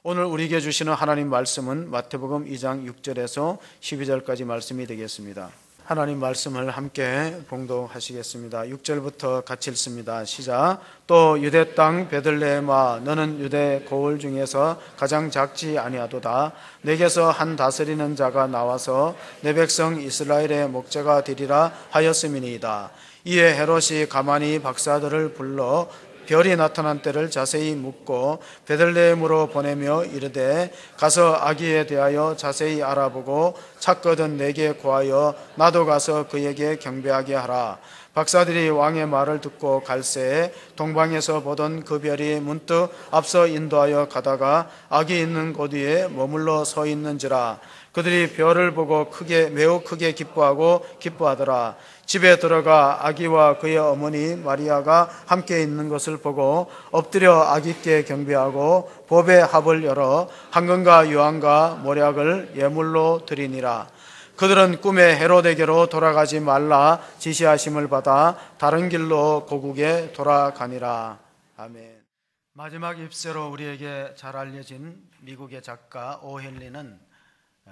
오늘 우리에게 주시는 하나님 말씀은 마태복음 2장 6절에서 12절까지 말씀이 되겠습니다. 하나님 말씀을 함께 봉독하시겠습니다. 6절부터 같이 읽습니다. 시작. 또 유대 땅 베들레헴아 너는 유대 고을 중에서 가장 작지 아니하도다. 내게서 한 다스리는 자가 나와서 내 백성 이스라엘의 목자가 되리라 하였음이니이다. 이에 헤롯이 가만히 박사들을 불러 별이 나타난 때를 자세히 묻고 베들레헴으로 보내며 이르되 가서 아기에 대하여 자세히 알아보고 찾거든 내게 구하여 나도 가서 그에게 경배하게 하라. 박사들이 왕의 말을 듣고 갈새에 동방에서 보던 그 별이 문득 앞서 인도하여 가다가 아기 있는 곳 위에 머물러 서 있는지라. 그들이 별을 보고 매우 크게 기뻐하더라. 집에 들어가 아기와 그의 어머니 마리아가 함께 있는 것을 보고 엎드려 아기께 경배하고 보배 합을 열어 황금과 유황과 모략을 예물로 드리니라. 그들은 꿈에 헤롯에게로 돌아가지 말라 지시하심을 받아 다른 길로 고국에 돌아가니라. 아멘. 마지막 잎새로 우리에게 잘 알려진 미국의 작가 오헨리는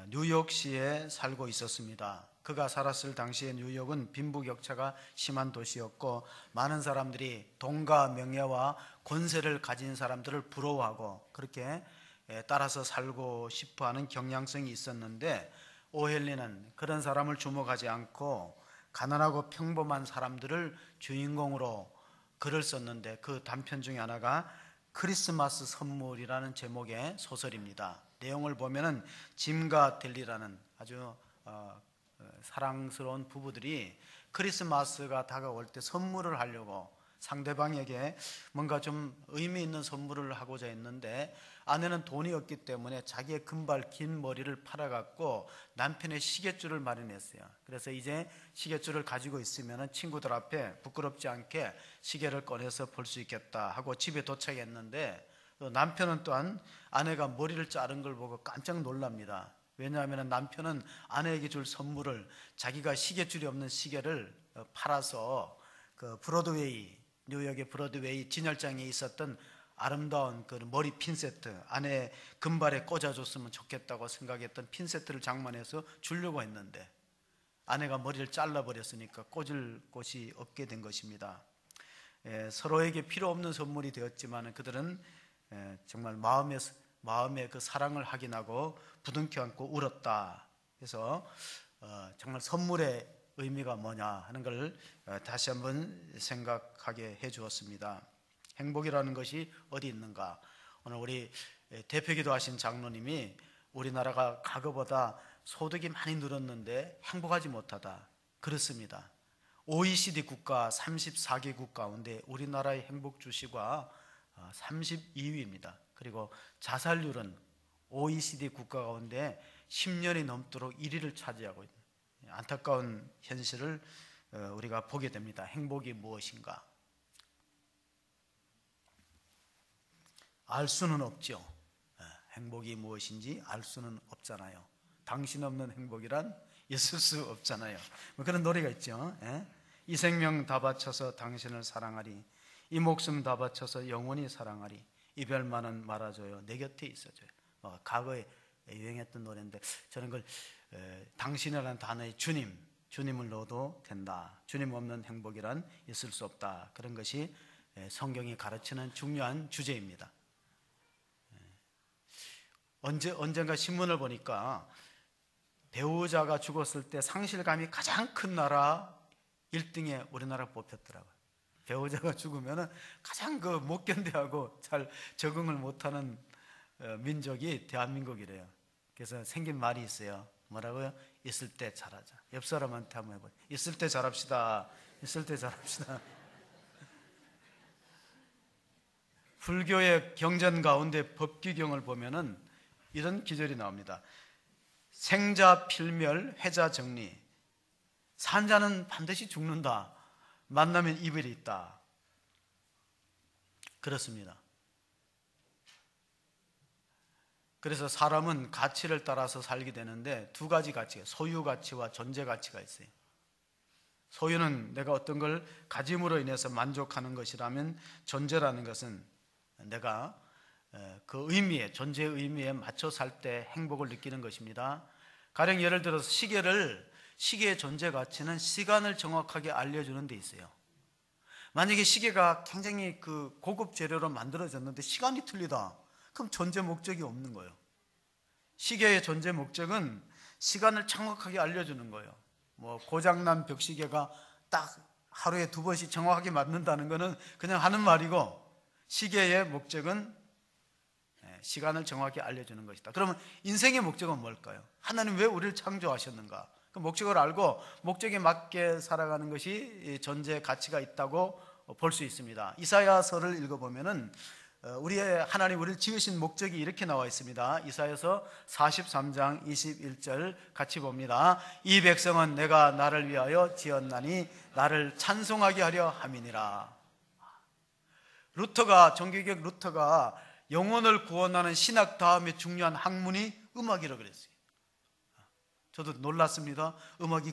뉴욕시에 살고 있었습니다. 그가 살았을 당시에 뉴욕은 빈부격차가 심한 도시였고 많은 사람들이 돈과 명예와 권세를 가진 사람들을 부러워하고 그렇게 따라서 살고 싶어하는 경향성이 있었는데 오헨리는 그런 사람을 주목하지 않고 가난하고 평범한 사람들을 주인공으로 글을 썼는데 그 단편 중에 하나가 크리스마스 선물이라는 제목의 소설입니다. 내용을 보면은 짐과 델리라는 아주 사랑스러운 부부들이 크리스마스가 다가올 때 선물을 하려고 상대방에게 뭔가 좀 의미 있는 선물을 하고자 했는데 아내는 돈이 없기 때문에 자기의 금발 긴 머리를 팔아갖고 남편의 시계줄을 마련했어요. 그래서 이제 시계줄을 가지고 있으면 친구들 앞에 부끄럽지 않게 시계를 꺼내서 볼 수 있겠다 하고 집에 도착했는데 남편은 또한 아내가 머리를 자른 걸 보고 깜짝 놀랍니다. 왜냐하면 남편은 아내에게 줄 선물을 자기가 시계줄이 없는 시계를 팔아서 그 브로드웨이, 뉴욕의 브로드웨이 진열장에 있었던 아름다운 그 머리 핀세트, 아내 금발에 꽂아줬으면 좋겠다고 생각했던 핀세트를 장만해서 주려고 했는데 아내가 머리를 잘라버렸으니까 꽂을 곳이 없게 된 것입니다. 서로에게 필요 없는 선물이 되었지만 그들은 정말 마음의 그 사랑을 확인하고 부둥켜 안고 울었다. 그래서 정말 선물의 의미가 뭐냐 하는 걸 다시 한번 생각하게 해 주었습니다. 행복이라는 것이 어디 있는가? 오늘 우리 대표기도 하신 장로님이 우리나라가 과거보다 소득이 많이 늘었는데 행복하지 못하다. 그렇습니다. OECD 국가 34개국 가운데 우리나라의 행복 주시가 32위입니다. 그리고 자살률은 OECD 국가 가운데 10년이 넘도록 1위를 차지하고 있는 안타까운 현실을 우리가 보게 됩니다. 행복이 무엇인가? 알 수는 없죠. 행복이 무엇인지 알 수는 없잖아요. 당신 없는 행복이란 있을 수 없잖아요. 그런 노래가 있죠. 이 생명 다 바쳐서 당신을 사랑하리. 이 목숨 다 바쳐서 영원히 사랑하리. 이별만은 말아줘요. 내 곁에 있어줘요. 과거에 유행했던 노래인데 저는 그걸 당신이라는 단어에 주님을 넣어도 된다. 주님 없는 행복이란 있을 수 없다. 그런 것이 성경이 가르치는 중요한 주제입니다. 언젠가 신문을 보니까 배우자가 죽었을 때 상실감이 가장 큰 나라 1등에 우리나라가 뽑혔더라고요. 배우자가 죽으면 가장 못 견뎌하고 잘 적응을 못하는 민족이 대한민국이래요. 그래서 생긴 말이 있어요. 뭐라고요? 있을 때 잘하자. 옆 사람한테 한번 해보세요. 있을 때 잘합시다. 있을 때 잘합시다. 불교의 경전 가운데 법규경을 보면은 이런 기절이 나옵니다. 생자 필멸 회자 정리. 산 자는 반드시 죽는다. 만나면 이별이 있다. 그렇습니다. 그래서 사람은 가치를 따라서 살게 되는데 두 가지 가치가, 소유 가치와 존재 가치가 있어요. 소유는 내가 어떤 걸 가짐으로 인해서 만족하는 것이라면, 존재라는 것은 내가 그 의미에, 존재의 의미에 맞춰 살 때 행복을 느끼는 것입니다. 가령 예를 들어서 시계의 존재 가치는 시간을 정확하게 알려주는 데 있어요. 만약에 시계가 굉장히 그 고급 재료로 만들어졌는데 시간이 틀리다, 그럼 존재 목적이 없는 거예요. 시계의 존재 목적은 시간을 정확하게 알려주는 거예요. 뭐 고장난 벽시계가 딱 하루에 2번씩 정확하게 맞는다는 것은 그냥 하는 말이고, 시계의 목적은 시간을 정확히 알려주는 것이다. 그러면 인생의 목적은 뭘까요? 하나님 왜 우리를 창조하셨는가? 그 목적을 알고 목적에 맞게 살아가는 것이 존재의 가치가 있다고 볼 수 있습니다. 이사야서를 읽어보면은 하나님 우리를 지으신 목적이 이렇게 나와 있습니다. 이사야서 43장 21절 같이 봅니다. 이 백성은 내가 나를 위하여 지었나니 나를 찬송하게 하려 함이니라. 정교교육 루터가 영혼을 구원하는 신학 다음에 중요한 학문이 음악이라고 그랬어요. 저도 놀랐습니다. 음악이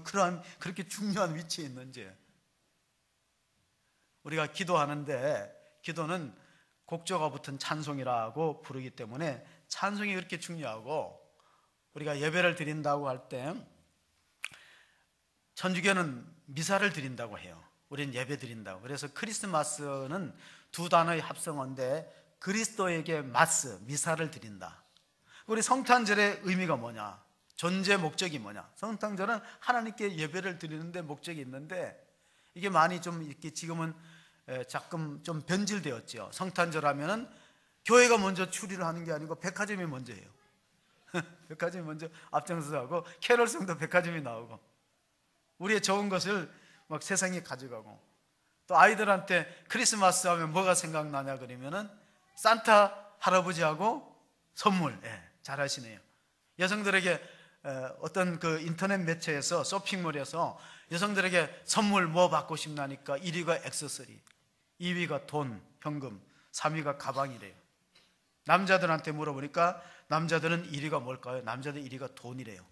그렇게 중요한 위치에 있는지. 우리가 기도하는데 기도는 곡조가 붙은 찬송이라고 부르기 때문에 찬송이 그렇게 중요하고, 우리가 예배를 드린다고 할 때 천주교는 미사를 드린다고 해요. 우리는 예배 드린다고. 그래서 크리스마스는 두 단어의 합성어인데 그리스도에게 마스, 미사를 드린다. 우리 성탄절의 의미가 뭐냐? 존재 목적이 뭐냐? 성탄절은 하나님께 예배를 드리는데 목적이 있는데, 이게 많이 좀 이렇게 지금은 자금 좀 변질되었죠. 성탄절 하면은 교회가 먼저 추리를 하는 게 아니고 백화점이 먼저 해요. 백화점이 먼저 앞장서서 하고, 캐럴송도 백화점이 나오고, 우리의 좋은 것을 막 세상에 가져가고, 또 아이들한테 크리스마스 하면 뭐가 생각나냐 그러면은 산타 할아버지하고 선물. 잘하시네요. 여성들에게 어떤 그 인터넷 매체에서, 쇼핑몰에서 여성들에게 선물 뭐 받고 싶나니까 1위가 액세서리, 2위가 돈, 현금, 3위가 가방이래요. 남자들한테 물어보니까 남자들은 1위가 뭘까요? 남자들 1위가 돈이래요.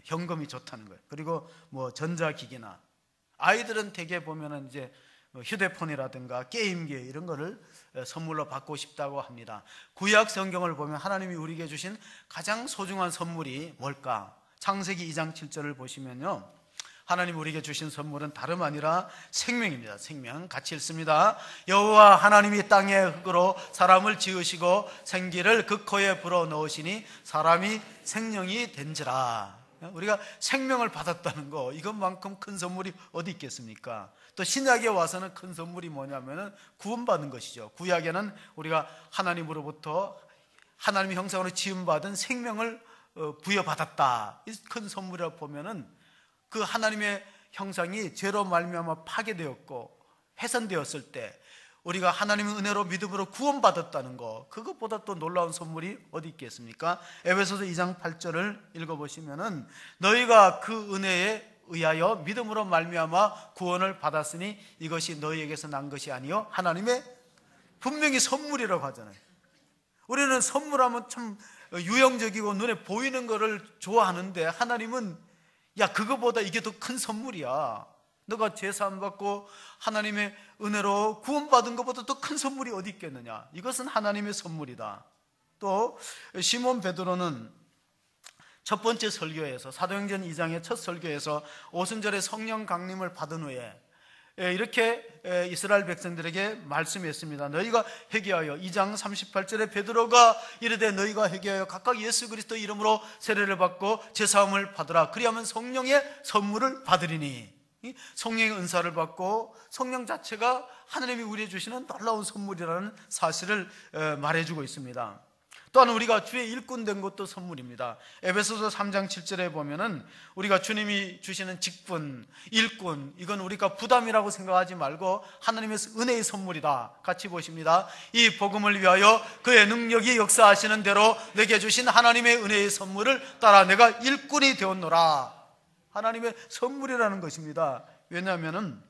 현금이 좋다는 거예요. 그리고 뭐 전자기기나, 아이들은 대개 보면은 이제 휴대폰이라든가 게임기 이런 거를 선물로 받고 싶다고 합니다. 구약 성경을 보면 하나님이 우리에게 주신 가장 소중한 선물이 뭘까? 창세기 2장 7절을 보시면요, 하나님 우리에게 주신 선물은 다름 아니라 생명입니다. 생명. 같이 읽습니다. 여호와 하나님이 땅의 흙으로 사람을 지으시고 생기를 그 코에 불어넣으시니 사람이 생명이 된지라. 우리가 생명을 받았다는 거, 이것만큼 큰 선물이 어디 있겠습니까? 또 신약에 와서는 큰 선물이 뭐냐면은 구원받는 것이죠. 구약에는 우리가 하나님으로부터 하나님의 형상으로 지음받은 생명을 부여받았다. 이 큰 선물이라고 보면은 그 하나님의 형상이 죄로 말미암아 파괴되었고 훼손되었을 때 우리가 하나님의 은혜로 믿음으로 구원받았다는 거, 그것보다 또 놀라운 선물이 어디 있겠습니까? 에베소서 2장 8절을 읽어보시면은 너희가 그 은혜에 의하여 믿음으로 말미암아 구원을 받았으니 이것이 너희에게서 난 것이 아니요 하나님의, 분명히 선물이라고 하잖아요. 우리는 선물하면 참 유형적이고 눈에 보이는 거를 좋아하는데, 하나님은 야, 그거보다 이게 더 큰 선물이야. 너가 제사함 받고 하나님의 은혜로 구원받은 것보다 더 큰 선물이 어디 있겠느냐. 이것은 하나님의 선물이다. 또 시몬 베드로는 첫 번째 설교에서, 사도행전 2장의 첫 설교에서 오순절에 성령 강림을 받은 후에 이렇게 이스라엘 백성들에게 말씀했습니다. 너희가 회개하여, 2장 38절에 베드로가 이르되 너희가 회개하여 각각 예수 그리스도 이름으로 세례를 받고 제사함을 받으라. 그리하면 성령의 선물을 받으리니. 성령의 은사를 받고 성령 자체가 하나님이 우리에게 주시는 놀라운 선물이라는 사실을 말해주고 있습니다. 또한 우리가 주의 일꾼 된 것도 선물입니다. 에베소서 3장 7절에 보면은 우리가 주님이 주시는 직분, 일꾼, 이건 우리가 부담이라고 생각하지 말고 하나님의 은혜의 선물이다. 같이 보십니다. 이 복음을 위하여 그의 능력이 역사하시는 대로 내게 주신 하나님의 은혜의 선물을 따라 내가 일꾼이 되었노라. 하나님의 선물이라는 것입니다. 왜냐하면은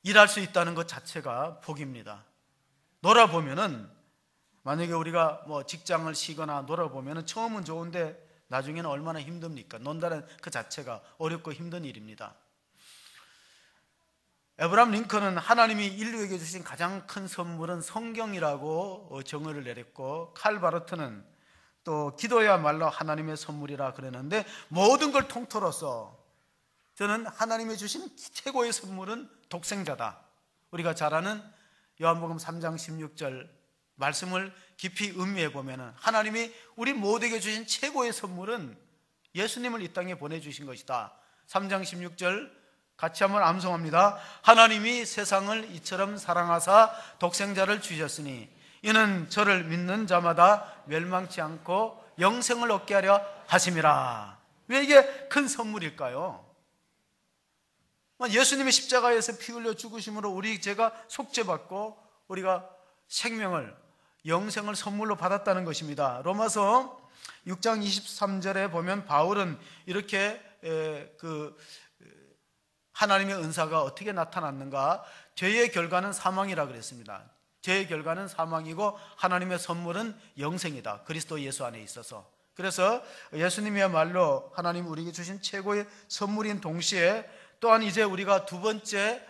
일할 수 있다는 것 자체가 복입니다. 놀아보면은 만약에 우리가 뭐 직장을 쉬거나 놀아보면 처음은 좋은데 나중에는 얼마나 힘듭니까? 논다는 그 자체가 어렵고 힘든 일입니다. 에브라함 링컨은 하나님이 인류에게 주신 가장 큰 선물은 성경이라고 정의를 내렸고, 칼 바르트는 또 기도야말로 하나님의 선물이라 그러는데, 모든 걸 통틀어서 저는 하나님이 주신 최고의 선물은 독생자다. 우리가 잘 아는 요한복음 3장 16절 말씀을 깊이 음미해 보면 하나님이 우리 모두에게 주신 최고의 선물은 예수님을 이 땅에 보내주신 것이다. 3장 16절 같이 한번 암송합니다. 하나님이 세상을 이처럼 사랑하사 독생자를 주셨으니 이는 저를 믿는 자마다 멸망치 않고 영생을 얻게 하려 하심이라. 왜 이게 큰 선물일까요? 예수님이 십자가에서 피 흘려 죽으심으로 우리 죄가 속죄받고 우리가 생명을, 영생을 선물로 받았다는 것입니다. 로마서 6장 23절에 보면 바울은 이렇게 하나님의 은사가 어떻게 나타났는가? 죄의 결과는 사망이라 그랬습니다. 죄의 결과는 사망이고 하나님의 선물은 영생이다. 그리스도 예수 안에 있어서. 그래서 예수님이야말로 하나님 우리에게 주신 최고의 선물인 동시에 또한 이제 우리가 두 번째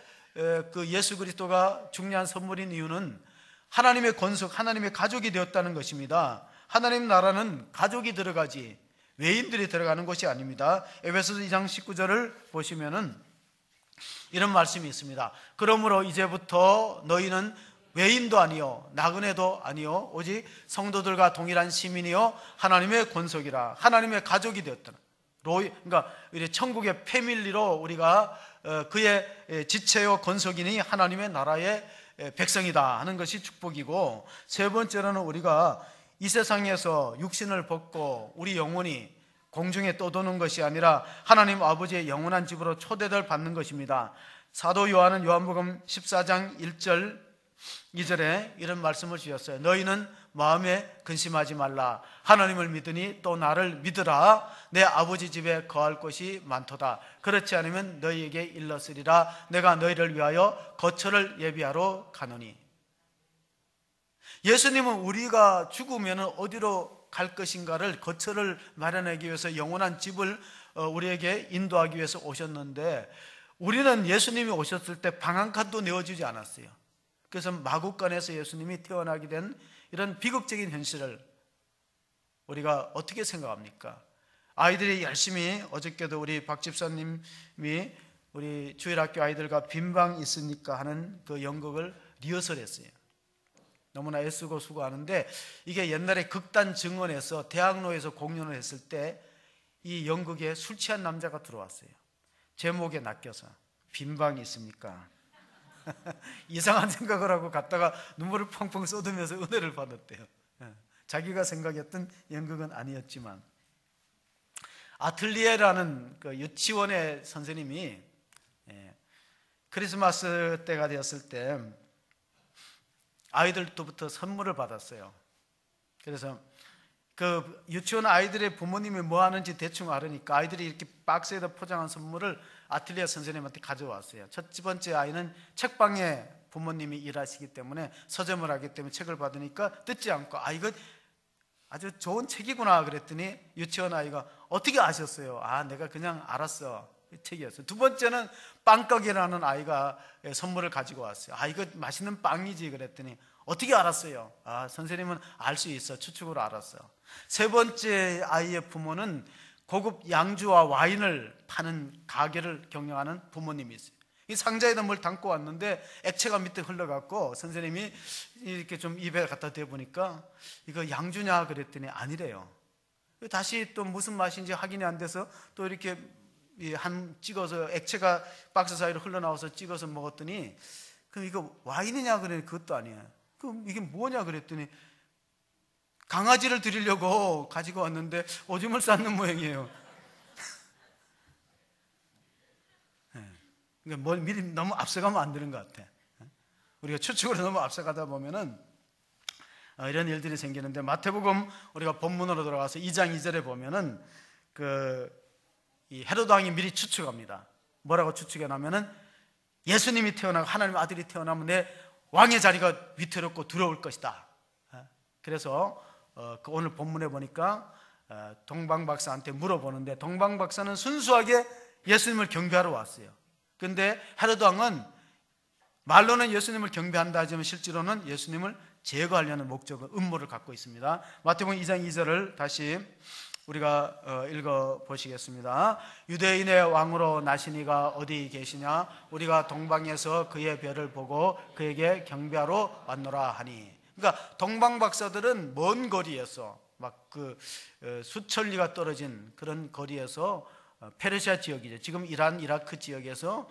그 예수 그리스도가 중요한 선물인 이유는 하나님의 권속, 하나님의 가족이 되었다는 것입니다. 하나님 나라는 가족이 들어가지 외인들이 들어가는 것이 아닙니다. 에베소서 2장 19절을 보시면은 이런 말씀이 있습니다. 그러므로 이제부터 너희는 외인도 아니요 나그네도 아니요 오직 성도들과 동일한 시민이요 하나님의 권속이라. 하나님의 가족이 되었다. 그러니까 천국의 패밀리로 우리가 그의 지체요 권속이니 하나님의 나라의 백성이다 하는 것이 축복이고, 세 번째로는 우리가 이 세상에서 육신을 벗고 우리 영혼이 공중에 떠도는 것이 아니라 하나님 아버지의 영원한 집으로 초대를 받는 것입니다. 사도 요한은 요한복음 14장 1절 2절에 이런 말씀을 주셨어요. 너희는 마음에 근심하지 말라. 하나님을 믿으니 또 나를 믿으라. 내 아버지 집에 거할 곳이 많도다. 그렇지 않으면 너희에게 일렀으리라. 내가 너희를 위하여 거처를 예비하러 가노니. 예수님은 우리가 죽으면 어디로 갈 것인가를, 거처를 마련하기 위해서 영원한 집을 우리에게 인도하기 위해서 오셨는데, 우리는 예수님이 오셨을 때 방 한 칸도 내어주지 않았어요. 그래서 마구간에서 예수님이 태어나게 된 이런 비극적인 현실을 우리가 어떻게 생각합니까? 아이들이 열심히, 어저께도 우리 박 집사님이 우리 주일학교 아이들과 빈방 있으니까 하는 그 연극을 리허설했어요. 너무나 애쓰고 수고하는데, 이게 옛날에 극단 증언에서 대학로에서 공연을 했을 때 이 연극에 술 취한 남자가 들어왔어요. 제목에 낚여서 빈방이 있습니까? 이상한 생각을 하고 갔다가 눈물을 펑펑 쏟으면서 은혜를 받았대요. 자기가 생각했던 연극은 아니었지만, 아틀리에라는 그 유치원의 선생님이 크리스마스 때가 되었을 때 아이들로부터 선물을 받았어요. 그래서 그 유치원 아이들의 부모님이 뭐 하는지 대충 알으니까 아이들이 이렇게 박스에다 포장한 선물을 아틀리에 선생님한테 가져왔어요. 첫 번째 아이는 책방에 부모님이 일하시기 때문에 서점을 하기 때문에 책을 받으니까 뜯지 않고, 이거 아주 좋은 책이구나 그랬더니 유치원 아이가 어떻게 아셨어요? 내가 그냥 알았어. 책이었어요. 두 번째는 빵가게라는 아이가 선물을 가지고 왔어요. 이거 맛있는 빵이지 그랬더니 어떻게 알았어요? 선생님은 알 수 있어. 추측으로 알았어요. 세 번째 아이의 부모는 고급 양주와 와인을 파는 가게를 경영하는 부모님이 있어요. 이 상자에다 뭘 담고 왔는데 액체가 밑에 흘러갔고, 선생님이 이렇게 좀 입에 갖다 대보니까 이거 양주냐 그랬더니 아니래요. 다시 또 무슨 맛인지 확인이 안 돼서 또 이렇게 찍어서 액체가 박스 사이로 흘러나와서 찍어서 먹었더니, 그럼 이거 와인이냐 그랬더니 그것도 아니에요. 그럼 이게 뭐냐 그랬더니 강아지를 드리려고 가지고 왔는데 오줌을 쌌는 모양이에요. 그러니까 미리 너무 앞서가면 안 되는 것 같아. 우리가 추측으로 너무 앞서가다 보면은 이런 일들이 생기는데, 마태복음 우리가 본문으로 돌아가서 2장 2절에 보면은 이 헤로드 왕이 미리 추측합니다. 뭐라고 추측해나면은 예수님이 태어나고 하나님의 아들이 태어나면 내 왕의 자리가 위태롭고 두려울 것이다. 그래서 오늘 본문에 보니까 동방박사한테 물어보는데 동방박사는 순수하게 예수님을 경배하러 왔어요. 그런데 헤로드 왕은 말로는 예수님을 경배한다 하지만 실제로는 예수님을 제거하려는 목적을 음모를 갖고 있습니다. 마태복음 2장 2절을 다시 우리가 읽어보시겠습니다. 유대인의 왕으로 나시니가 어디 계시냐? 우리가 동방에서 그의 별을 보고 그에게 경배하러 왔노라 하니. 그러니까 동방박사들은 먼 거리에서 막 수천 리가 떨어진 그런 거리에서 페르시아 지역이죠. 지금 이란, 이라크 지역에서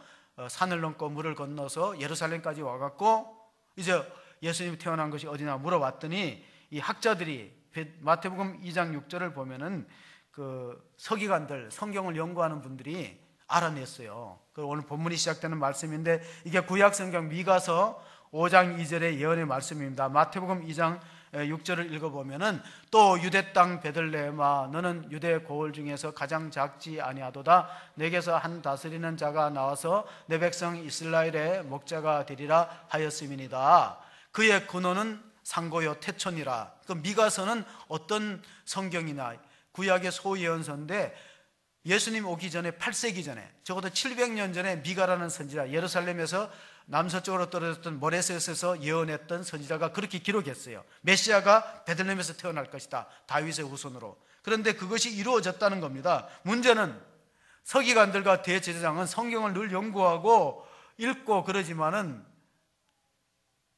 산을 넘고 물을 건너서 예루살렘까지 와갖고 이제 예수님이 태어난 것이 어디나 물어봤더니 이 학자들이 마태복음 2장 6절을 보면은 그 서기관들, 성경을 연구하는 분들이 알아냈어요. 오늘 본문이 시작되는 말씀인데 이게 구약 성경 미가서 5장 2절의 예언의 말씀입니다. 마태복음 2장 6절을 읽어보면은 또 유대 땅 베들레헴아 너는 유대 고을 중에서 가장 작지 아니하도다 내게서 한 다스리는 자가 나와서 내 백성 이스라엘의 목자가 되리라 하였음이니이다. 그의 근원은 상고요 태촌이라. 그 미가서는 어떤 성경이나 구약의 소예언서인데 예수님 오기 전에 8세기 전에 적어도 700년 전에 미가라는 선지자, 예루살렘에서 남서쪽으로 떨어졌던 모레셋에서 예언했던 선지자가 그렇게 기록했어요. 메시아가 베들레헴에서 태어날 것이다, 다윗의 후손으로. 그런데 그것이 이루어졌다는 겁니다. 문제는 서기관들과 대제사장은 성경을 늘 연구하고 읽고 그러지만은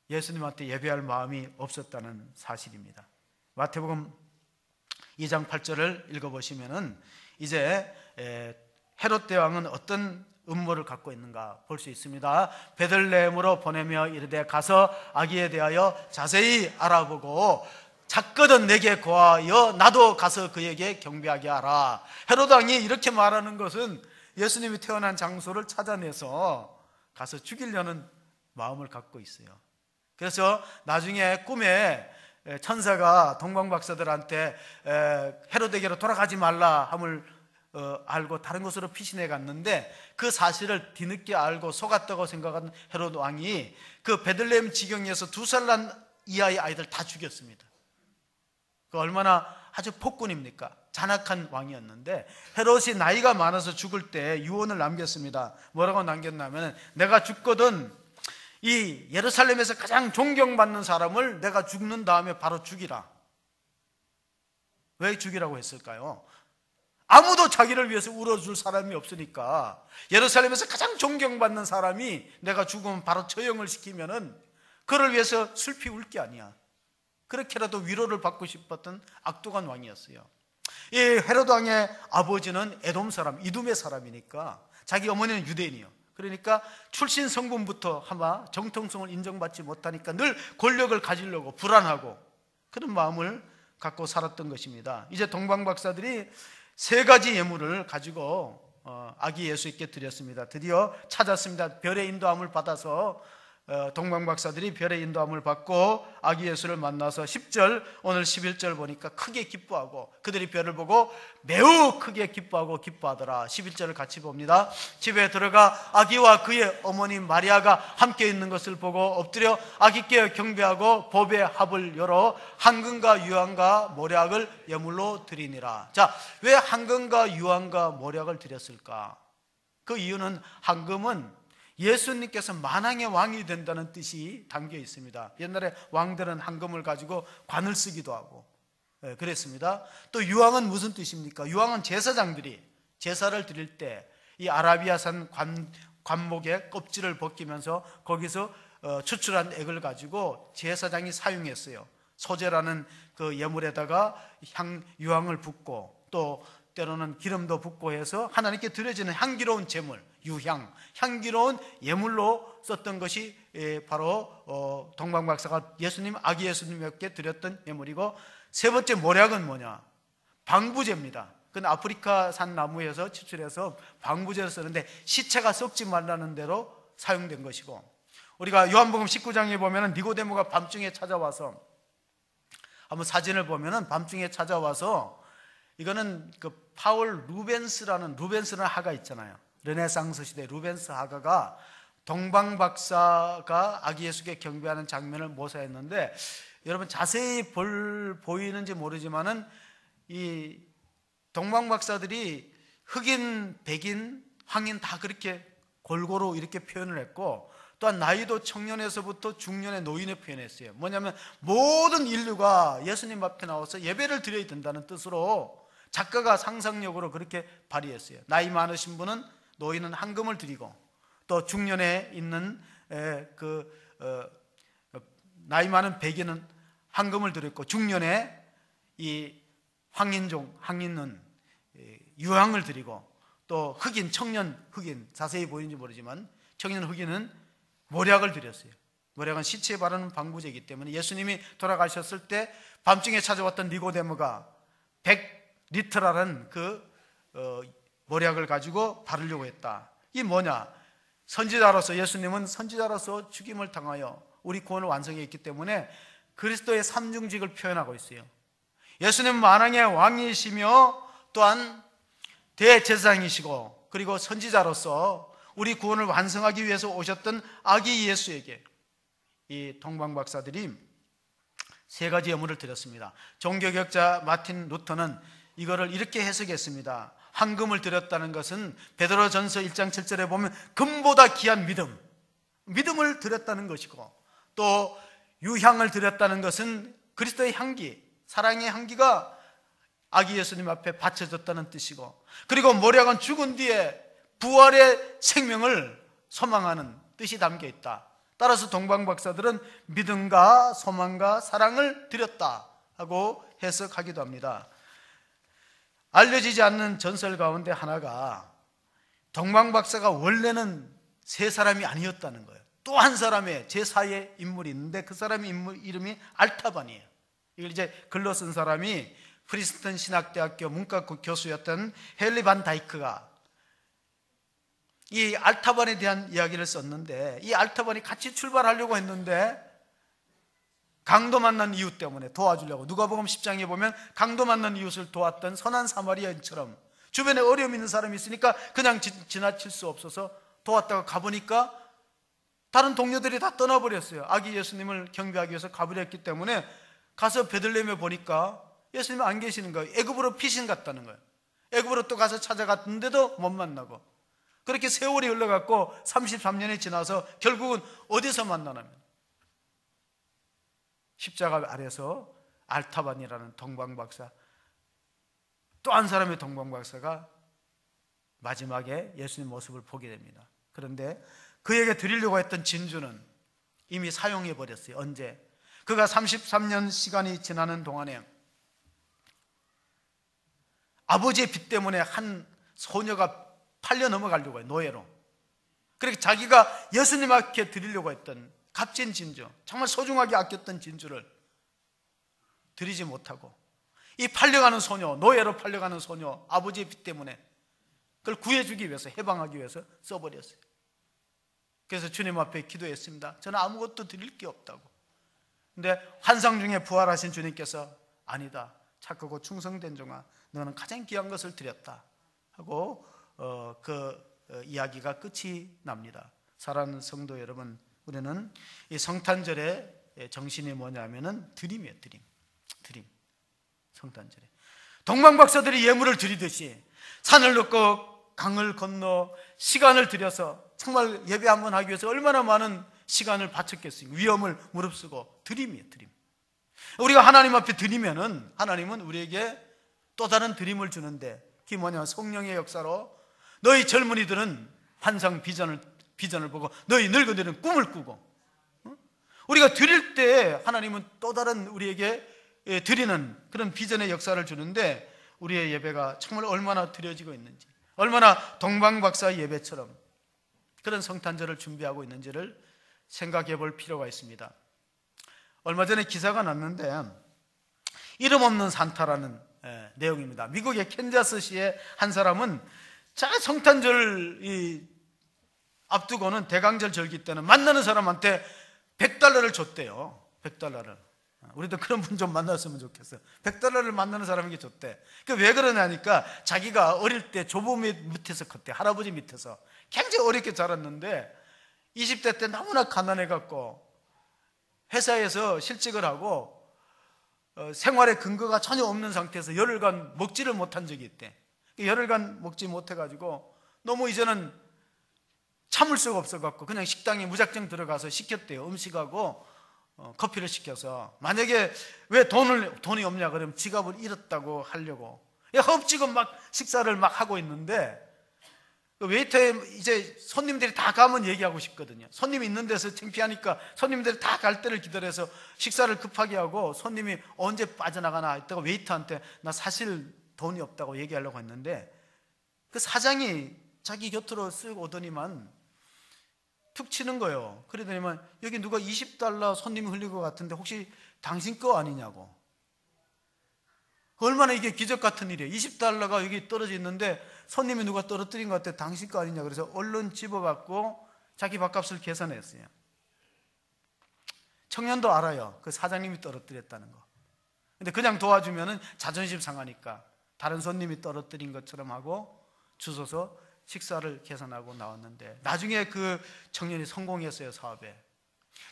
예수님한테 예배할 마음이 없었다는 사실입니다. 마태복음 2장 8절을 읽어보시면은 이제 헤롯 대왕은 어떤 음모를 갖고 있는가 볼 수 있습니다. 베들레헴으로 보내며 이르되 가서 아기에 대하여 자세히 알아보고 작거든 내게 고하여 나도 가서 그에게 경배하게 하라. 헤롯 왕이 이렇게 말하는 것은 예수님이 태어난 장소를 찾아내서 가서 죽이려는 마음을 갖고 있어요. 그래서 나중에 꿈에 천사가 동방박사들한테 헤롯에게로 돌아가지 말라 함을 알고 다른 곳으로 피신해 갔는데 그 사실을 뒤늦게 알고 속았다고 생각한 헤롯 왕이 그 베들레헴 지경에서 2살 난 이하의 아이들 다 죽였습니다. 그 얼마나 아주 폭군입니까? 잔악한 왕이었는데 헤롯이 나이가 많아서 죽을 때 유언을 남겼습니다. 뭐라고 남겼냐면 내가 죽거든 이 예루살렘에서 가장 존경받는 사람을 내가 죽는 다음에 바로 죽이라. 왜 죽이라고 했을까요? 아무도 자기를 위해서 울어줄 사람이 없으니까 예루살렘에서 가장 존경받는 사람이 내가 죽으면 바로 처형을 시키면은 그를 위해서 슬피 울 게 아니야. 그렇게라도 위로를 받고 싶었던 악독한 왕이었어요. 이 헤롯 왕의 아버지는 에돔 사람, 이둠의 사람이니까 자기 어머니는 유대인이요. 그러니까 출신 성분부터 아마 정통성을 인정받지 못하니까 늘 권력을 가지려고 불안하고 그런 마음을 갖고 살았던 것입니다. 이제 동방박사들이 3가지 예물을 가지고 아기 예수께 드렸습니다. 드디어 찾았습니다. 별의 인도함을 받아서 동방박사들이 별의 인도함을 받고 아기 예수를 만나서 10절 오늘 11절 보니까 크게 기뻐하고 그들이 별을 보고 매우 크게 기뻐하고 기뻐하더라. 11절을 같이 봅니다. 집에 들어가 아기와 그의 어머니 마리아가 함께 있는 것을 보고 엎드려 아기께 경배하고 법의 합을 열어 황금과 유황과 모략을 예물로 드리니라. 자, 왜 황금과 유황과 모략을 드렸을까? 그 이유는 황금은 예수님께서 만왕의 왕이 된다는 뜻이 담겨 있습니다. 옛날에 왕들은 황금을 가지고 관을 쓰기도 하고 그랬습니다. 또 유황은 무슨 뜻입니까? 유황은 제사장들이 제사를 드릴 때 이 아라비아산 관목의 껍질을 벗기면서 거기서 추출한 액을 가지고 제사장이 사용했어요. 소재라는 그 예물에다가 유황을 붓고 또 때로는 기름도 붓고 해서 하나님께 드려지는 향기로운 제물, 유향, 향기로운 예물로 썼던 것이 바로 동방박사가 예수님, 아기 예수님께 드렸던 예물이고, 3번째 모략은 뭐냐? 방부제입니다. 그건 아프리카산 나무에서 추출해서 방부제를 쓰는데 시체가 썩지 말라는 대로 사용된 것이고, 우리가 요한복음 19장에 보면 니고데모가 밤중에 찾아와서, 한번 사진을 보면 밤중에 찾아와서, 이거는 그 파울 루벤스라는 하가 있잖아요. 르네상스 시대 루벤스 하가가 동방박사가 아기 예수께 경배하는 장면을 묘사했는데 여러분 자세히 보이는지 모르지만은 이 동방 박사들이 흑인, 백인, 황인 다 그렇게 골고루 이렇게 표현을 했고, 또한 나이도 청년에서부터 중년의 노인에 표현했어요. 뭐냐면 모든 인류가 예수님 앞에 나와서 예배를 드려야 된다는 뜻으로 작가가 상상력으로 그렇게 발휘했어요. 나이 많으신 분은, 노인은 헌금을 드리고, 또 중년에 있는 나이 많은 백인은 헌금을 드렸고, 중년에 이 황인은 유황을 드리고, 또 흑인, 청년 흑인, 자세히 보이는지 모르지만 청년 흑인은 모략을 드렸어요. 모략은 시체에 바르는 방부제이기 때문에 예수님이 돌아가셨을 때 밤중에 찾아왔던 니고데모가 100리터라는 모략을 가지고 바르려고 했다. 이 뭐냐? 선지자로서, 예수님은 선지자로서 죽임을 당하여 우리 구원을 완성했기 때문에 그리스도의 삼중직을 표현하고 있어요. 예수님은 만왕의 왕이시며 또한 대제사장이시고, 그리고 선지자로서 우리 구원을 완성하기 위해서 오셨던 아기 예수에게 이 동방 박사들이 세 가지 예물을 드렸습니다. 종교개혁자 마틴 루터는 이거를 이렇게 해석했습니다. 헌금을 드렸다는 것은 베드로전서 1장 7절에 보면 금보다 귀한 믿음을 드렸다는 것이고, 또 유향을 드렸다는 것은 그리스도의 향기, 사랑의 향기가 아기 예수님 앞에 바쳐졌다는 뜻이고, 그리고 모략은 죽은 뒤에 부활의 생명을 소망하는 뜻이 담겨 있다. 따라서 동방 박사들은 믿음과 소망과 사랑을 드렸다 하고 해석하기도 합니다. 알려지지 않는 전설 가운데 하나가 동방 박사가 원래는 세 사람이 아니었다는 거예요. 또 한 사람의 제4의 인물이 있는데 그 사람의 이름이 알타반이에요. 이걸 이제 글로 쓴 사람이 프리스턴 신학대학교 문과 교수였던 헨리 반 다이크가 이 알타반에 대한 이야기를 썼는데, 이 알타반이 같이 출발하려고 했는데 강도 만난 이유 때문에 도와주려고, 누가복음 10장에 보면 강도 만난 이웃을 도왔던 선한 사마리아인처럼 주변에 어려움 있는 사람이 있으니까 그냥 지나칠 수 없어서 도왔다가 가보니까 다른 동료들이 다 떠나버렸어요. 아기 예수님을 경배하기 위해서 가버렸기 때문에 가서 베들레헴에 보니까 예수님이 안 계시는 거예요. 애굽으로 피신 갔다는 거예요. 애굽으로 또 가서 찾아갔는데도 못 만나고, 그렇게 세월이 흘러갔고 33년이 지나서 결국은 어디서 만나냐면 십자가 아래서 알타반이라는 동방박사, 또 한 사람의 동방박사가 마지막에 예수님 모습을 보게 됩니다. 그런데 그에게 드리려고 했던 진주는 이미 사용해 버렸어요. 언제? 그가 33년 시간이 지나는 동안에 아버지의 빚 때문에 한 소녀가 팔려 넘어가려고 해요. 노예로. 그렇게 자기가 예수님 앞에 드리려고 했던 값진 진주, 정말 소중하게 아꼈던 진주를 드리지 못하고 이 팔려가는 소녀, 노예로 팔려가는 소녀, 아버지의 빚 때문에 그걸 구해주기 위해서, 해방하기 위해서 써버렸어요. 그래서 주님 앞에 기도했습니다. 저는 아무것도 드릴 게 없다고. 근데 환상 중에 부활하신 주님께서 아니다, 착하고 충성된 종아, 너는 가장 귀한 것을 드렸다 하고 이야기가 끝이 납니다. 사랑하는 성도 여러분, 우리는 이 성탄절의 정신이 뭐냐면은 드림이에요. 드림. 성탄절에 동방 박사들이 예물을 드리듯이 산을 넘고 강을 건너 시간을 들여서 정말 예배 한번 하기 위해서 얼마나 많은 시간을 바쳤겠어요. 위험을 무릅쓰고. 드림이에요. 드림. 우리가 하나님 앞에 드리면은 하나님은 우리에게 또 다른 드림을 주는데, 그게 뭐냐? 성령의 역사로 너희 젊은이들은 환상 비전을 보고 너희 늙은이들은 꿈을 꾸고, 우리가 드릴 때 하나님은 또 다른 우리에게 드리는 그런 비전의 역사를 주는데, 우리의 예배가 정말 얼마나 드려지고 있는지, 얼마나 동방박사의 예배처럼 그런 성탄절을 준비하고 있는지를 생각해 볼 필요가 있습니다. 얼마 전에 기사가 났는데 이름 없는 산타라는 내용입니다. 미국의 캔자스시의 한 사람은 자 성탄절 앞두고는 대강절 절기 때는 만나는 사람한테 $100를 줬대요. $100. 우리도 그런 분 좀 만났으면 좋겠어요. $100를 만나는 사람에게 줬대. 왜 그러냐니까 자기가 어릴 때 조부모 밑에서 컸대. 할아버지 밑에서 굉장히 어렵게 자랐는데 20대 때 너무나 가난해갖고 회사에서 실직을 하고 생활의 근거가 전혀 없는 상태에서 열흘간 먹지를 못한 적이 있대. 열흘간 먹지 못해가지고 너무 이제는 참을 수가 없어갖고 그냥 식당에 무작정 들어가서 시켰대요. 음식하고 커피를 시켜서. 만약에 왜 돈이 없냐 그러면 지갑을 잃었다고 하려고 허겁지겁 막 식사를 막 하고 있는데, 웨이터에 이제 손님들이 다 가면 얘기하고 싶거든요. 손님이 있는 데서 창피하니까 손님들이 다 갈 때를 기다려서 식사를 급하게 하고, 손님이 언제 빠져나가나 했다가 웨이터한테 나 사실 돈이 없다고 얘기하려고 했는데, 그 사장이 자기 곁으로 쓱 오더니만 툭 치는 거예요. 그러더니만 여기 누가 $20 손님이 흘린 것 같은데 혹시 당신 거 아니냐고. 얼마나 이게 기적 같은 일이에요. $20가 여기 떨어져 있는데 손님이 누가 떨어뜨린 것 같아. 당신 거 아니냐. 그래서 얼른 집어갖고 자기 밥값을 계산했어요. 청년도 알아요. 그 사장님이 떨어뜨렸다는 거. 근데 그냥 도와주면은 자존심 상하니까 다른 손님이 떨어뜨린 것처럼 하고 주워서 식사를 계산하고 나왔는데, 나중에 그 청년이 성공했어요, 사업에.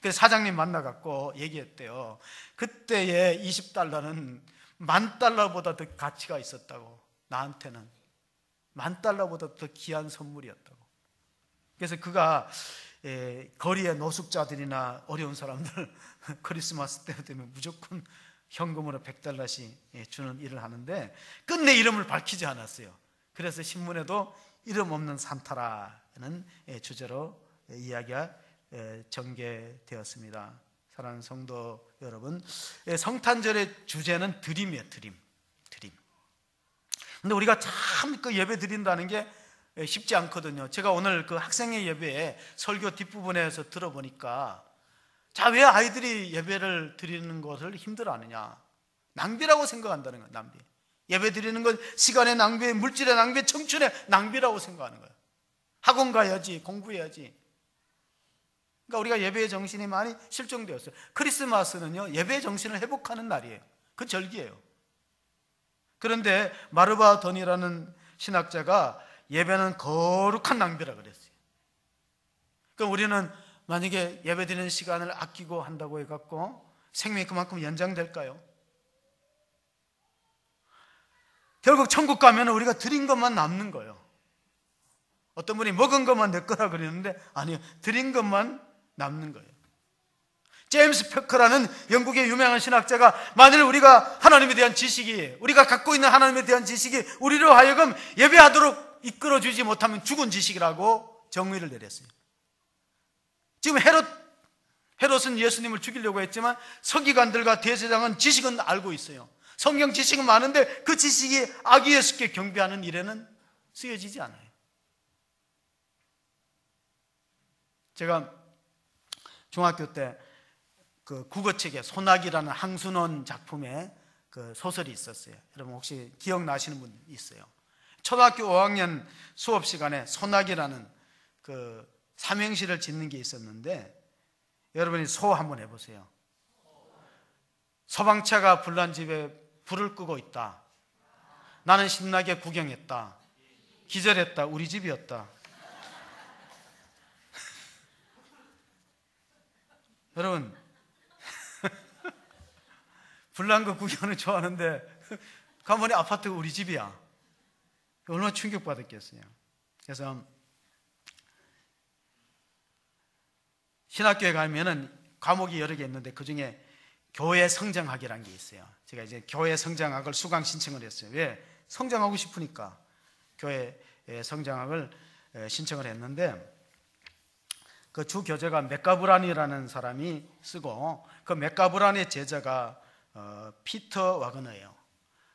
그래서 사장님 만나갖고 얘기했대요. 그때의 $20는 $10,000보다 더 가치가 있었다고. 나한테는 $10,000보다 더 귀한 선물이었다고. 그래서 그가 거리의 노숙자들이나 어려운 사람들 크리스마스 때 되면 무조건 현금으로 $100씩 주는 일을 하는데, 끝내 이름을 밝히지 않았어요. 그래서 신문에도 이름 없는 산타라는 주제로 이야기가 전개되었습니다. 사랑하는 성도 여러분, 성탄절의 주제는 드림이에요. 드림. 근데 우리가 참 그 예배 드린다는 게 쉽지 않거든요. 제가 오늘 그 학생의 예배에 설교 뒷부분에서 들어보니까, 자, 왜 아이들이 예배를 드리는 것을 힘들어하느냐? 낭비라고 생각한다는 거예요. 낭비. 예배 드리는 건 시간의 낭비, 물질의 낭비, 청춘의 낭비라고 생각하는 거예요. 학원 가야지, 공부해야지. 그러니까 우리가 예배의 정신이 많이 실종되었어요. 크리스마스는요, 예배의 정신을 회복하는 날이에요. 그 절기예요. 그런데 마르바 던이라는 신학자가 예배는 거룩한 낭비라 그랬어요. 그러니까 우리는 만약에 예배 드리는 시간을 아끼고 한다고 해갖고 생명이 그만큼 연장될까요? 결국 천국 가면 우리가 드린 것만 남는 거예요. 어떤 분이 먹은 것만 내 거라 그러는데 아니요, 드린 것만 남는 거예요. 제임스 패커라는 영국의 유명한 신학자가, 만일 우리가 하나님에 대한 지식이, 우리가 갖고 있는 하나님에 대한 지식이 우리로 하여금 예배하도록 이끌어주지 못하면 죽은 지식이라고 정의를 내렸어요. 지금 헤롯은 예수님을 죽이려고 했지만 서기관들과 대제사장은 지식은 알고 있어요. 성경 지식은 많은데 그 지식이 아기 예수께 경배하는 일에는 쓰여지지 않아요. 제가 중학교 때 그 국어책에 소나기라는 항순원 작품에 그 소설이 있었어요. 여러분 혹시 기억나시는 분 있어요? 초등학교 5학년 수업 시간에 소나기라는 그 삼행시를 짓는 게 있었는데, 여러분이 소 한번 해보세요. 소방차가 불난 집에 불을 끄고 있다. 나는 신나게 구경했다. 기절했다. 우리 집이었다. 여러분, 불난 거 구경을 좋아하는데 가만히 아파트가 우리 집이야. 얼마나 충격받았겠어요. 그래서 신학교에 가면은 과목이 여러 개 있는데 그 중에 교회 성장학이라는 게 있어요. 제가 이제 교회 성장학을 수강 신청을 했어요. 왜? 성장하고 싶으니까 교회 성장학을 신청을 했는데, 그 주 교재가 맥가브란이라는 사람이 쓰고, 그 맥가브란의 제자가 피터 와그너예요.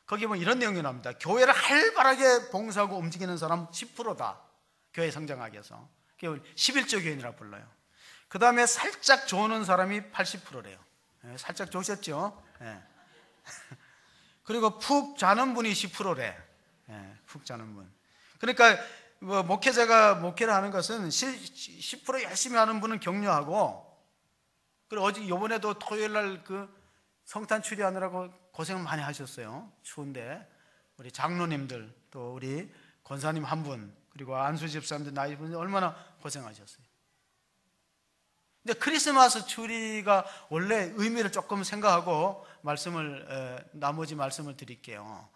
거기 보면 이런 내용이 나옵니다. 교회를 활발하게 봉사하고 움직이는 사람 10%다. 교회 성장학에서. 11조 교인이라고 불러요. 그 다음에 살짝 조는 사람이 80%래요. 살짝 조셨죠? 네. 그리고 푹 자는 분이 10%래. 푹 자는 분. 그러니까 뭐 목회자가 목회를 하는 것은 10% 열심히 하는 분은 격려하고, 그리고 어제 이번에도 토요일 날 그 성탄 추리하느라고 고생 많이 하셨어요. 추운데 우리 장로님들, 또 우리 권사님 한 분, 그리고 안수 집사님들, 나이 분들 얼마나 고생하셨어요. 근데 크리스마스 추리가 원래 의미를 조금 생각하고 나머지 말씀을 드릴게요.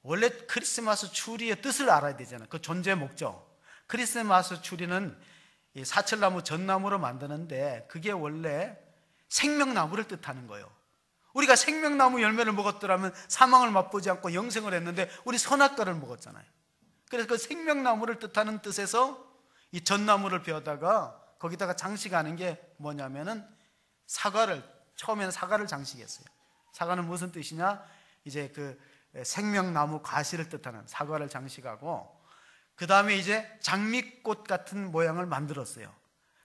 원래 크리스마스 추리의 뜻을 알아야 되잖아요. 그 존재 목적. 크리스마스 추리는 이 사철나무, 전나무로 만드는데 그게 원래 생명나무를 뜻하는 거예요. 우리가 생명나무 열매를 먹었더라면 사망을 맛보지 않고 영생을 했는데 우리 선악과를 먹었잖아요. 그래서 그 생명나무를 뜻하는 뜻에서 이 전나무를 베어다가 거기다가 장식하는 게 뭐냐면은 처음에는 사과를 장식했어요. 사과는 무슨 뜻이냐? 이제 그 생명나무 과실을 뜻하는 사과를 장식하고, 그 다음에 이제 장미꽃 같은 모양을 만들었어요.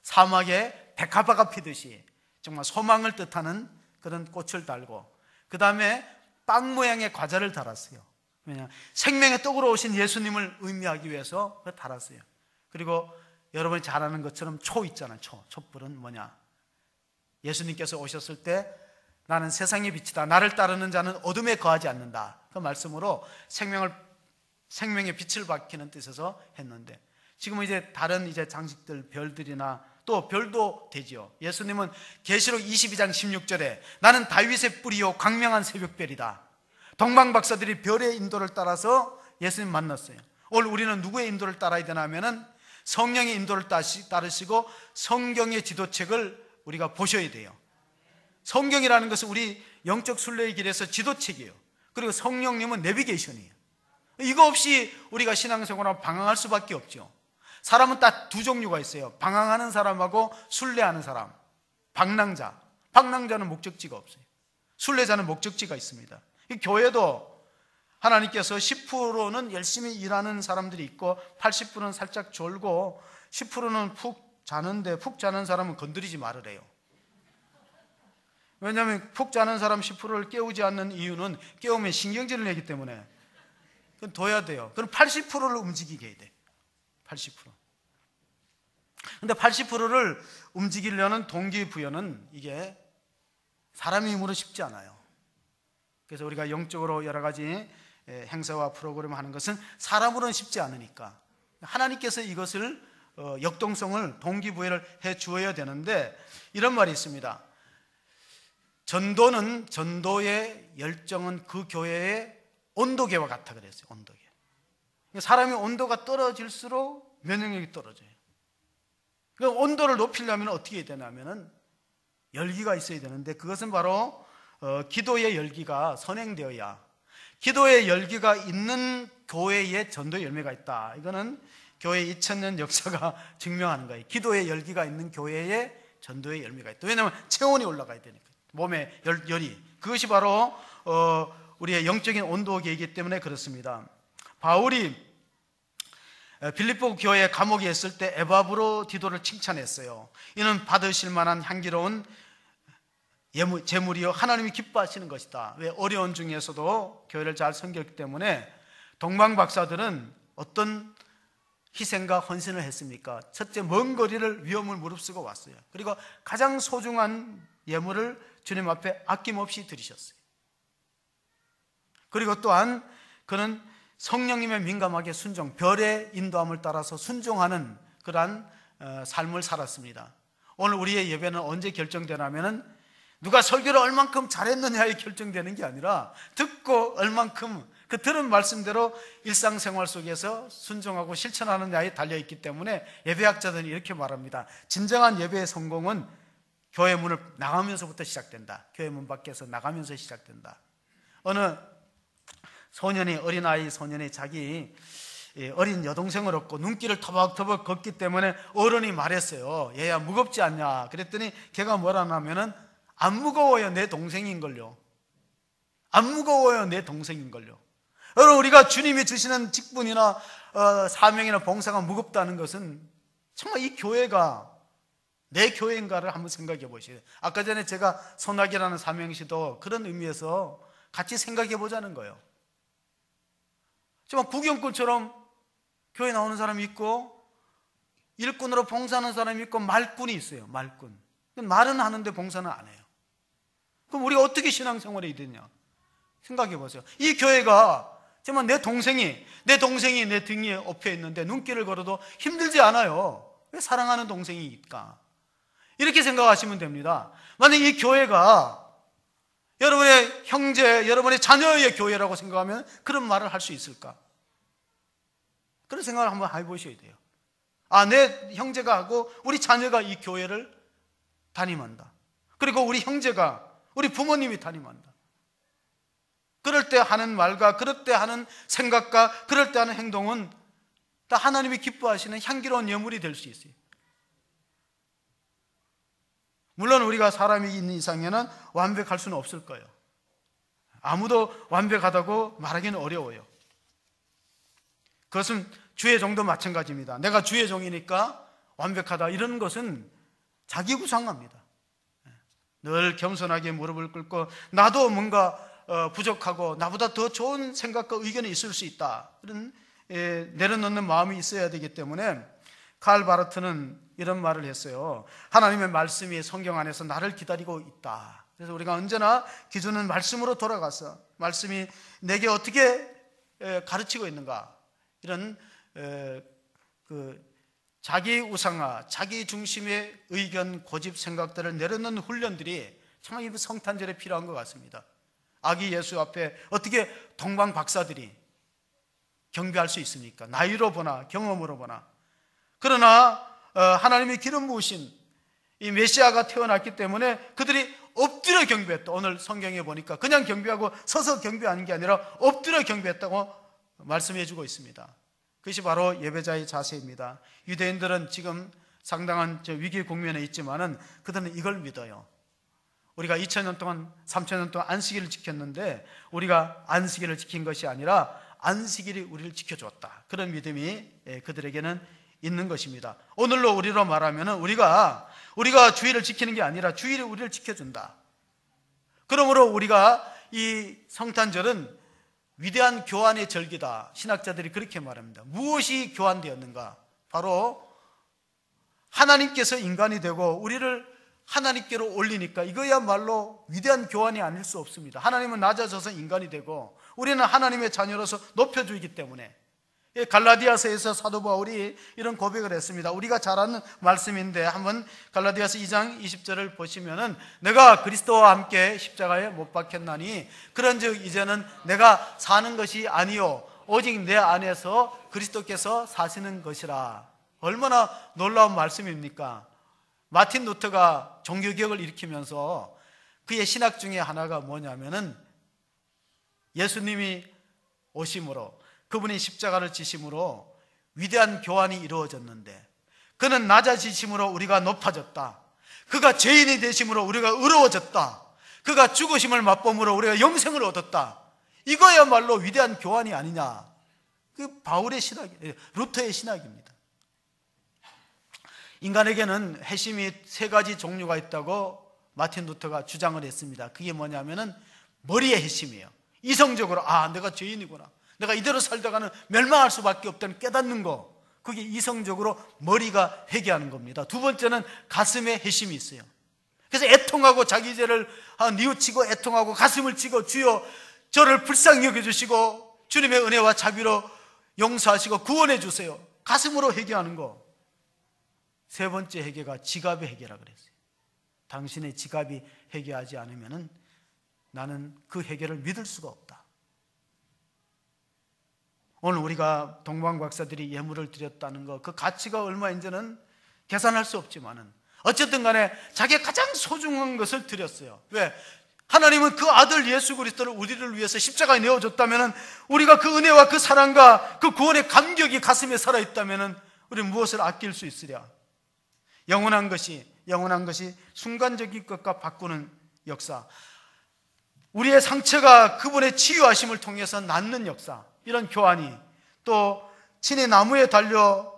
사막에 백합화가 피듯이 정말 소망을 뜻하는 그런 꽃을 달고, 그 다음에 빵 모양의 과자를 달았어요. 왜냐? 생명의 떡으로 오신 예수님을 의미하기 위해서 그걸 달았어요. 그리고 여러분이 잘 아는 것처럼 초 있잖아요. 촛불은 뭐냐? 예수님께서 오셨을 때 나는 세상의 빛이다. 나를 따르는 자는 어둠에 거하지 않는다. 그 말씀으로 생명의 빛을 밝히는 뜻에서 했는데, 지금은 이제 다른 이제 장식들, 별들이나 또 별도 되지요. 예수님은 계시록 22장 16절에 나는 다윗의 뿌리요 광명한 새벽별이다. 동방박사들이 별의 인도를 따라서 예수님 만났어요. 오늘 우리는 누구의 인도를 따라야 되나 하면은 성령의 인도를 따르시고 성경의 지도책을 우리가 보셔야 돼요. 성경이라는 것은 우리 영적 순례의 길에서 지도책이에요. 그리고 성령님은 내비게이션이에요. 이거 없이 우리가 신앙생활을 방황할 수밖에 없죠. 사람은 딱 두 종류가 있어요. 방황하는 사람하고 순례하는 사람. 방랑자는 목적지가 없어요. 순례자는 목적지가 있습니다. 이 교회도 하나님께서 10%는 열심히 일하는 사람들이 있고 80%는 살짝 졸고 10%는 푹 자는데, 푹 자는 사람은 건드리지 말으래요. 왜냐하면 푹 자는 사람 10%를 깨우지 않는 이유는 깨우면 신경질을 내기 때문에 그건 둬야 돼요. 그럼 80%를 움직이게 해야 돼. 80%. 근데 80%를 움직이려는 동기부여는 이게 사람의 힘으로 쉽지 않아요. 그래서 우리가 영적으로 여러 가지 행사와 프로그램을 하는 것은 사람으로는 쉽지 않으니까 하나님께서 이것을 역동성을, 동기부여를 해 주어야 되는데, 이런 말이 있습니다. 전도의 열정은 그 교회의 온도계와 같아 그랬어요. 온도계. 사람이 온도가 떨어질수록 면역력이 떨어져요. 그러니까 온도를 높이려면 어떻게 해야 되냐면은 열기가 있어야 되는데, 그것은 바로 기도의 열기가 선행되어야, 기도의 열기가 있는 교회에 전도의 열매가 있다. 이거는 교회 2000년 역사가 증명하는 거예요. 기도의 열기가 있는 교회에 전도의 열매가 있다. 왜냐하면 체온이 올라가야 되니까, 몸의 열이. 그것이 바로 우리의 영적인 온도계이기 때문에 그렇습니다. 바울이 빌립보 교회 감옥에 있을 때 에바브로디도를 칭찬했어요. 이는 받으실 만한 향기로운 제물이요 하나님이 기뻐하시는 것이다. 왜? 어려운 중에서도 교회를 잘 섬겼기 때문에. 동방박사들은 어떤 희생과 헌신을 했습니까? 첫째, 먼 거리를 위험을 무릅쓰고 왔어요. 그리고 가장 소중한 예물을 주님 앞에 아낌없이 드리셨어요. 그리고 또한 그는 성령님의 민감하게 순종, 별의 인도함을 따라서 순종하는 그러한 삶을 살았습니다. 오늘 우리의 예배는 언제 결정되냐면은 누가 설교를 얼만큼 잘했느냐에 결정되는 게 아니라 듣고 얼만큼 그 들은 말씀대로 일상생활 속에서 순종하고 실천하느냐에 달려있기 때문에 예배학자들은 이렇게 말합니다. 진정한 예배의 성공은 교회 문을 나가면서부터 시작된다. 교회 문 밖에서 나가면서 시작된다. 어느 어린아이 소년이 자기 어린 여동생을 얻고 눈길을 터벅터벅 걷기 때문에 어른이 말했어요. 얘야 무겁지 않냐? 그랬더니 걔가 뭐라냐면은 안 무거워요. 내 동생인걸요. 안 무거워요. 내 동생인걸요. 여러분, 우리가 주님이 주시는 직분이나 사명이나 봉사가 무겁다는 것은 정말 이 교회가 내 교회인가를 한번 생각해 보시죠. 아까 전에 제가 소나기라는 사명시도 그런 의미에서 같이 생각해 보자는 거예요. 정말 구경꾼처럼 교회 나오는 사람이 있고 일꾼으로 봉사하는 사람이 있고 말꾼이 있어요. 말꾼. 말은 하는데 봉사는 안 해요. 그럼 우리가 어떻게 신앙생활을 해야 되냐 생각해 보세요. 이 교회가 정말 내 동생이 내 등에 엎여 있는데 눈길을 걸어도 힘들지 않아요. 왜? 사랑하는 동생이니까. 이렇게 생각하시면 됩니다. 만약 이 교회가 여러분의 형제, 여러분의 자녀의 교회라고 생각하면 그런 말을 할 수 있을까? 그런 생각을 한번 해보셔야 돼요. 아, 내 형제가 하고 우리 자녀가 이 교회를 담임한다. 그리고 우리 형제가, 우리 부모님이 담임한다. 그럴 때 하는 말과 그럴 때 하는 생각과 그럴 때 하는 행동은 다 하나님이 기뻐하시는 향기로운 예물이 될 수 있어요. 물론 우리가 사람이 있는 이상에는 완벽할 수는 없을 거예요. 아무도 완벽하다고 말하기는 어려워요. 그것은 주의 종도 마찬가지입니다. 내가 주의 종이니까 완벽하다, 이런 것은 자기 구상합니다. 늘 겸손하게 무릎을 꿇고 나도 뭔가 부족하고 나보다 더 좋은 생각과 의견이 있을 수 있다, 이런 내려놓는 마음이 있어야 되기 때문에 칼 바르트는 이런 말을 했어요. 하나님의 말씀이 성경 안에서 나를 기다리고 있다. 그래서 우리가 언제나 기준은 말씀으로 돌아가서 말씀이 내게 어떻게 가르치고 있는가, 이런 자기 우상화, 자기 중심의 의견, 고집, 생각들을 내려놓는 훈련들이 참 이 성탄절에 필요한 것 같습니다. 아기 예수 앞에 어떻게 동방 박사들이 경배할 수 있습니까? 나이로 보나 경험으로 보나. 그러나 하나님의 기름 부으신 이 메시아가 태어났기 때문에 그들이 엎드려 경배했다. 오늘 성경에 보니까 그냥 경배하고 서서 경배하는 게 아니라 엎드려 경배했다고 말씀해 주고 있습니다. 그것이 바로 예배자의 자세입니다. 유대인들은 지금 상당한 위기 국면에 있지만은 그들은 이걸 믿어요. 우리가 2000년 동안, 3000년 동안 안식일을 지켰는데 우리가 안식일을 지킨 것이 아니라 안식일이 우리를 지켜줬다. 그런 믿음이 그들에게는 있는 것입니다. 오늘로 우리로 말하면 우리가 주일을 지키는 게 아니라 주일이 우리를 지켜준다. 그러므로 우리가 이 성탄절은 위대한 교환의 절기다. 신학자들이 그렇게 말합니다. 무엇이 교환되었는가? 바로 하나님께서 인간이 되고 우리를 하나님께로 올리니까 이거야말로 위대한 교환이 아닐 수 없습니다. 하나님은 낮아져서 인간이 되고 우리는 하나님의 자녀로서 높여주기 때문에. 갈라디아서에서 사도 바울이 이런 고백을 했습니다. 우리가 잘 아는 말씀인데 한번 갈라디아서 2장 20절을 보시면은 내가 그리스도와 함께 십자가에 못 박혔나니 그런즉 이제는 내가 사는 것이 아니요 오직 내 안에서 그리스도께서 사시는 것이라. 얼마나 놀라운 말씀입니까? 마틴 루터가 종교개혁을 일으키면서 그의 신학 중에 하나가 뭐냐면은 예수님이 오심으로, 그분이 십자가를 지심으로 위대한 교환이 이루어졌는데 그는 낮아지심으로 우리가 높아졌다. 그가 죄인이 되심으로 우리가 의로워졌다. 그가 죽으심을 맛봄으로 우리가 영생을 얻었다. 이거야말로 위대한 교환이 아니냐. 그 바울의 신학이, 루터의 신학입니다. 인간에게는 회심이 세 가지 종류가 있다고 마틴 루터가 주장을 했습니다. 그게 뭐냐면은 머리의 회심이에요. 이성적으로 내가 죄인이구나, 내가 이대로 살다가는 멸망할 수밖에 없다는 깨닫는 거, 그게 이성적으로 머리가 회개하는 겁니다. 두 번째는 가슴에 회심이 있어요. 그래서 애통하고 자기 죄를 뉘우치고 애통하고 가슴을 치고 주여 저를 불쌍히 여겨주시고 주님의 은혜와 자비로 용서하시고 구원해 주세요. 가슴으로 회개하는 거. 세 번째 회개가 지갑의 회개라 그랬어요. 당신의 지갑이 회개하지 않으면 나는 그 회개를 믿을 수가 없다. 오늘 우리가 동방 박사들이 예물을 드렸다는 거, 그 가치가 얼마인지는 계산할 수 없지만은 어쨌든 간에 자기가 가장 소중한 것을 드렸어요. 왜? 하나님은 그 아들 예수 그리스도를 우리를 위해서 십자가에 내어줬다면은 우리가 그 은혜와 그 사랑과 그 구원의 감격이 가슴에 살아있다면은 우리는 무엇을 아낄 수 있으랴? 영원한 것이 순간적인 것과 바꾸는 역사, 우리의 상처가 그분의 치유하심을 통해서 낫는 역사, 이런 교환이, 또 친히 나무에 달려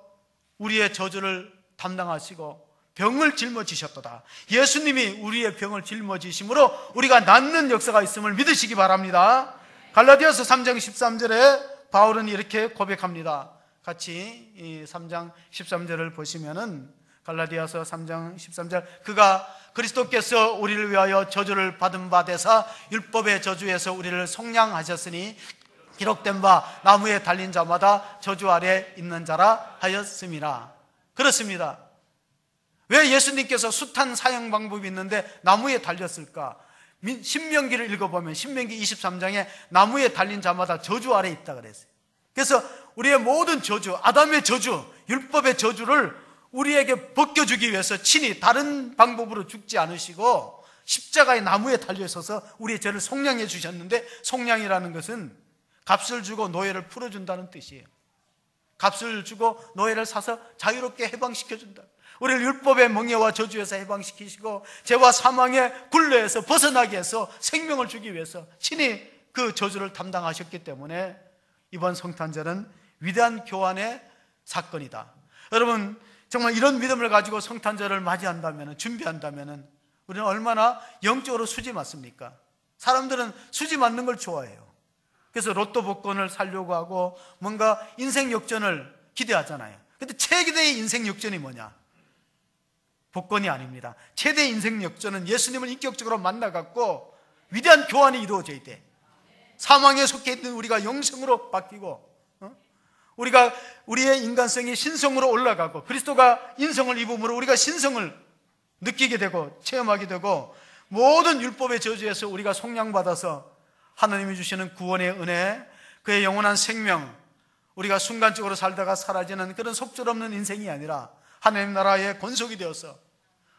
우리의 저주를 담당하시고 병을 짊어지셨도다. 예수님이 우리의 병을 짊어지심으로 우리가 낫는 역사가 있음을 믿으시기 바랍니다. 갈라디아서 3장 13절에 바울은 이렇게 고백합니다. 같이 이 3장 13절을 보시면은 갈라디아서 3장 13절, 그가 그리스도께서 우리를 위하여 저주를 받은 바 되사 율법의 저주에서 우리를 속량하셨으니 기록된 바 나무에 달린 자마다 저주 아래 있는 자라 하였음이라. 그렇습니다. 왜 예수님께서 숱한 사형 방법이 있는데 나무에 달렸을까? 신명기를 읽어보면 신명기 23장에 나무에 달린 자마다 저주 아래 있다 그랬어요. 그래서 우리의 모든 저주, 아담의 저주, 율법의 저주를 우리에게 벗겨주기 위해서 친히 다른 방법으로 죽지 않으시고 십자가의 나무에 달려있어서 우리의 죄를 속량해 주셨는데, 속량이라는 것은 값을 주고 노예를 풀어준다는 뜻이에요. 값을 주고 노예를 사서 자유롭게 해방시켜준다. 우리를 율법의 멍에와 저주에서 해방시키시고 죄와 사망의 굴레에서 벗어나게 해서 생명을 주기 위해서 친히 그 저주를 담당하셨기 때문에 이번 성탄절은 위대한 교환의 사건이다. 여러분, 정말 이런 믿음을 가지고 성탄절을 맞이한다면, 준비한다면 우리는 얼마나 영적으로 수지 맞습니까? 사람들은 수지 맞는 걸 좋아해요. 그래서 로또 복권을 사려고 하고 뭔가 인생 역전을 기대하잖아요. 근데 최대의 인생 역전이 뭐냐? 복권이 아닙니다. 최대의 인생 역전은 예수님을 인격적으로 만나갖고 위대한 교환이 이루어져야 돼. 사망에 속해 있는 우리가 영생으로 바뀌고, 우리의 인간성이 신성으로 올라가고, 그리스도가 인성을 입음으로 우리가 신성을 느끼게 되고 체험하게 되고, 모든 율법의 저주에서 우리가 속량받아서 하나님이 주시는 구원의 은혜, 그의 영원한 생명, 우리가 순간적으로 살다가 사라지는 그런 속절없는 인생이 아니라 하나님 나라의 권속이 되어서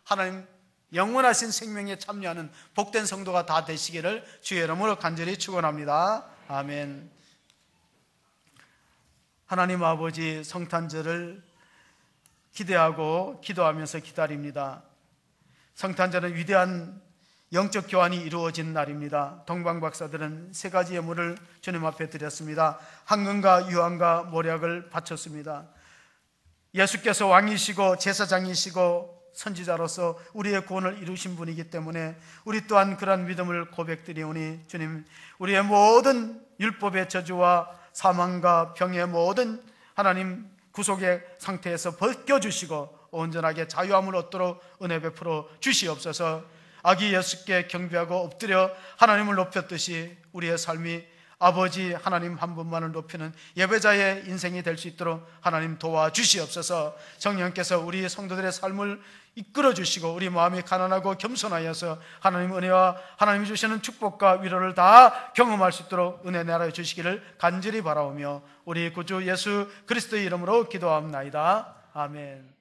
하나님 영원하신 생명에 참여하는 복된 성도가 다 되시기를 주의 이름으로 간절히 축원합니다. 아멘. 하나님 아버지, 성탄절을 기대하고 기도하면서 기다립니다. 성탄절은 위대한 영적 교환이 이루어진 날입니다. 동방 박사들은 세 가지 예물을 주님 앞에 드렸습니다. 황금과 유황과 모략을 바쳤습니다. 예수께서 왕이시고 제사장이시고 선지자로서 우리의 구원을 이루신 분이기 때문에 우리 또한 그러한 믿음을 고백드리오니, 주님, 우리의 모든 율법의 저주와 사망과 병의 모든 하나님 구속의 상태에서 벗겨주시고 온전하게 자유함을 얻도록 은혜 베풀어 주시옵소서. 아기 예수께 경배하고 엎드려 하나님을 높였듯이 우리의 삶이 아버지 하나님 한 분만을 높이는 예배자의 인생이 될 수 있도록 하나님 도와주시옵소서. 성령께서 우리 성도들의 삶을 이끌어 주시고 우리 마음이 가난하고 겸손하여서 하나님 은혜와 하나님이 주시는 축복과 위로를 다 경험할 수 있도록 은혜 내려 주시기를 간절히 바라오며 우리 구주 예수 그리스도의 이름으로 기도합나이다. 아멘.